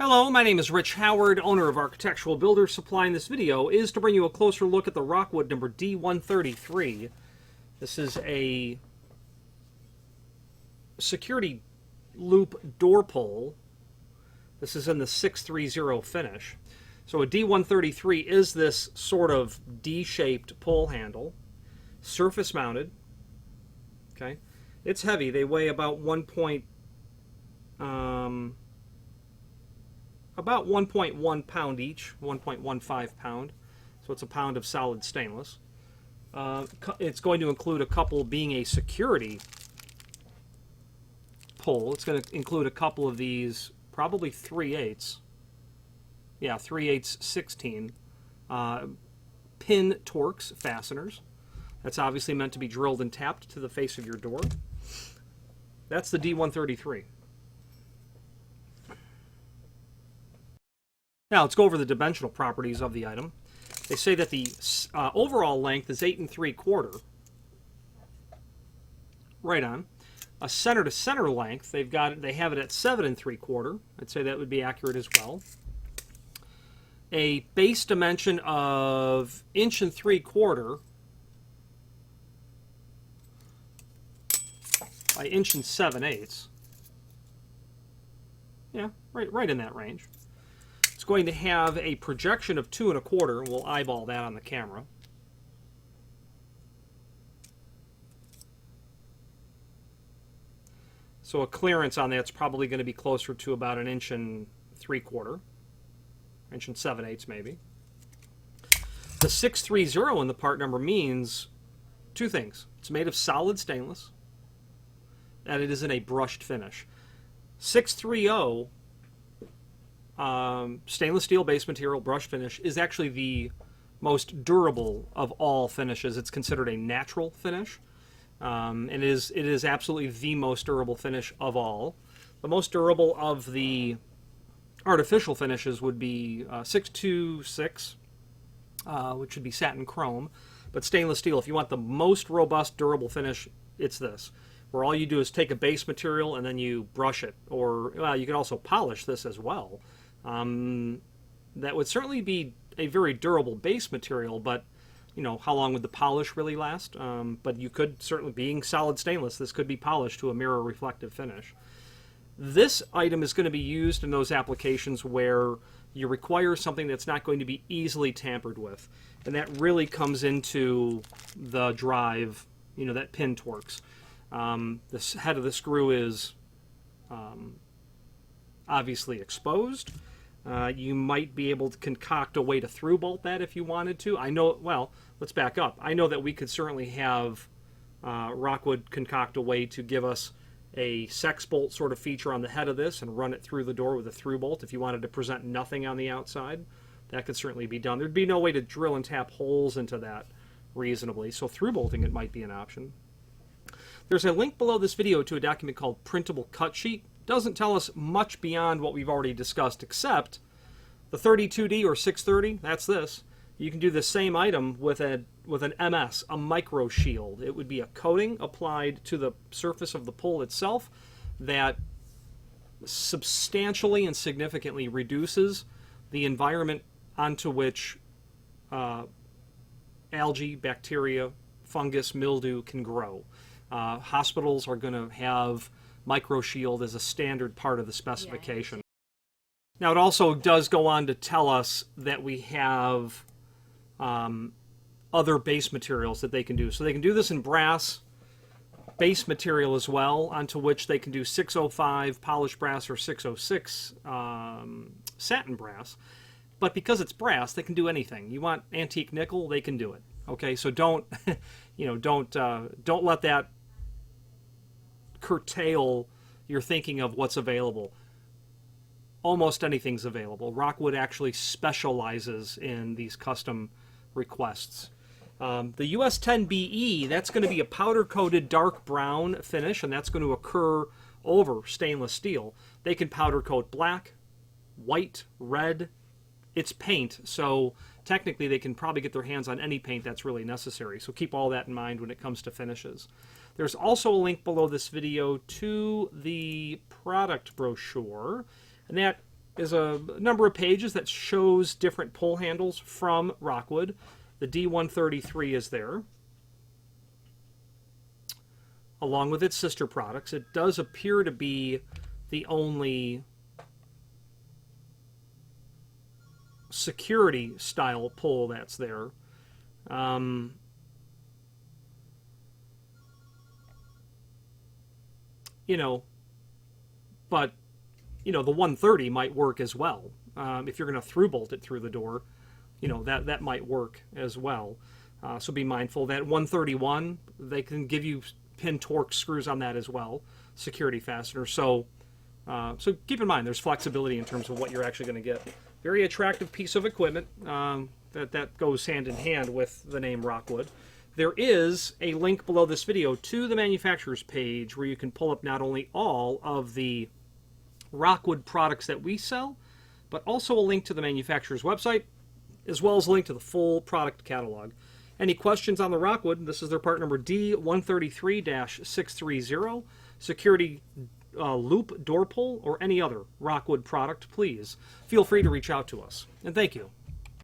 Hello, my name is Rich Howard, owner of Architectural Builder Supply, and this video is to bring you a closer look at the Rockwood number D133. This is a security loop door pull. This is in the 630 finish. So a D133 is this sort of D-shaped pull handle, surface mounted. Okay, it's heavy. They weigh about 1.1 pound each, 1.15 pound. So it's a pound of solid stainless. It's going to include a couple being a security pull. It's going to include a couple of these, probably 3/8. Yeah, 3/8 16 pin Torx fasteners. That's obviously meant to be drilled and tapped to the face of your door. That's the D133. Now let's go over the dimensional properties of the item. They say that the overall length is 8 3/4. Right on. A center to center length, they have it at 7 3/4. I'd say that would be accurate as well. A base dimension of 1 3/4 by 1 7/8. Yeah, right in that range. It's going to have a projection of 2 1/4. We'll eyeball that on the camera. So a clearance on that's probably going to be closer to about 1 3/4, 1 7/8 maybe. The 630 in the part number means two things. It's made of solid stainless, and it is in a brushed finish. 630 stainless steel base material brush finish is actually the most durable of all finishes. It's considered a natural finish, and it is absolutely the most durable finish of all. The most durable of the artificial finishes would be 626, which would be satin chrome, but stainless steel. If you want the most robust durable finish, it's this, where all you do is take a base material and then you brush it, or well, you can also polish this as well. That would certainly be a very durable base material, but you know, how long would the polish really last? But you could certainly, being solid stainless, this could be polished to a mirror reflective finish. This item is going to be used in those applications where you require something that's not going to be easily tampered with, and that really comes into the drive, you know, that pin Torx. The head of the screw is obviously exposed. You might be able to concoct a way to through bolt that if you wanted to. I know, well, let's back up. I know that we could certainly have Rockwood concoct a way to give us a sex bolt sort of feature on the head of this and run it through the door with a through bolt. If you wanted to present nothing on the outside, that could certainly be done. There'd be no way to drill and tap holes into that reasonably, so through bolting it might be an option. There's a link below this video to a document called Printable Cut Sheet. Doesn't tell us much beyond what we've already discussed, except the 32D or 630, that's this. You can do the same item with an MS, a micro shield. It would be a coating applied to the surface of the pull itself that substantially and significantly reduces the environment onto which algae, bacteria, fungus, mildew can grow. Hospitals are going to have micro shield as a standard part of the specification. Now it also does go on to tell us that we have other base materials that they can do. So they can do this in brass base material as well, onto which they can do 605 polished brass or 606 satin brass. But because it's brass, they can do anything. You want antique nickel, they can do it. Okay, so don't don't let that curtail your thinking of what's available. Almost anything's available. Rockwood actually specializes in these custom requests. The US 10BE, that's going to be a powder-coated dark brown finish, and that's going to occur over stainless steel. They can powder coat black, white, red. It's paint, so technically they can probably get their hands on any paint that's really necessary. So keep all that in mind when it comes to finishes. There's also a link below this video to the product brochure, and that is a number of pages that shows different pull handles from Rockwood. The D133 is there, along with its sister products. It does appear to be the only security style pull that's there. You know, but you know, the 130 might work as well. If you're going to through bolt it through the door, you know, that might work as well. So be mindful that 131, they can give you pin torque screws on that as well, security fastener. So keep in mind there's flexibility in terms of what you're actually going to get. Very attractive piece of equipment that goes hand in hand with the name Rockwood. There is a link below this video to the manufacturer's page where you can pull up not only all of the Rockwood products that we sell, but also a link to the manufacturer's website, as well as a link to the full product catalog. Any questions on the Rockwood? This is their part number D133-630, security loop door pull, or any other Rockwood product, please feel free to reach out to us. And thank you.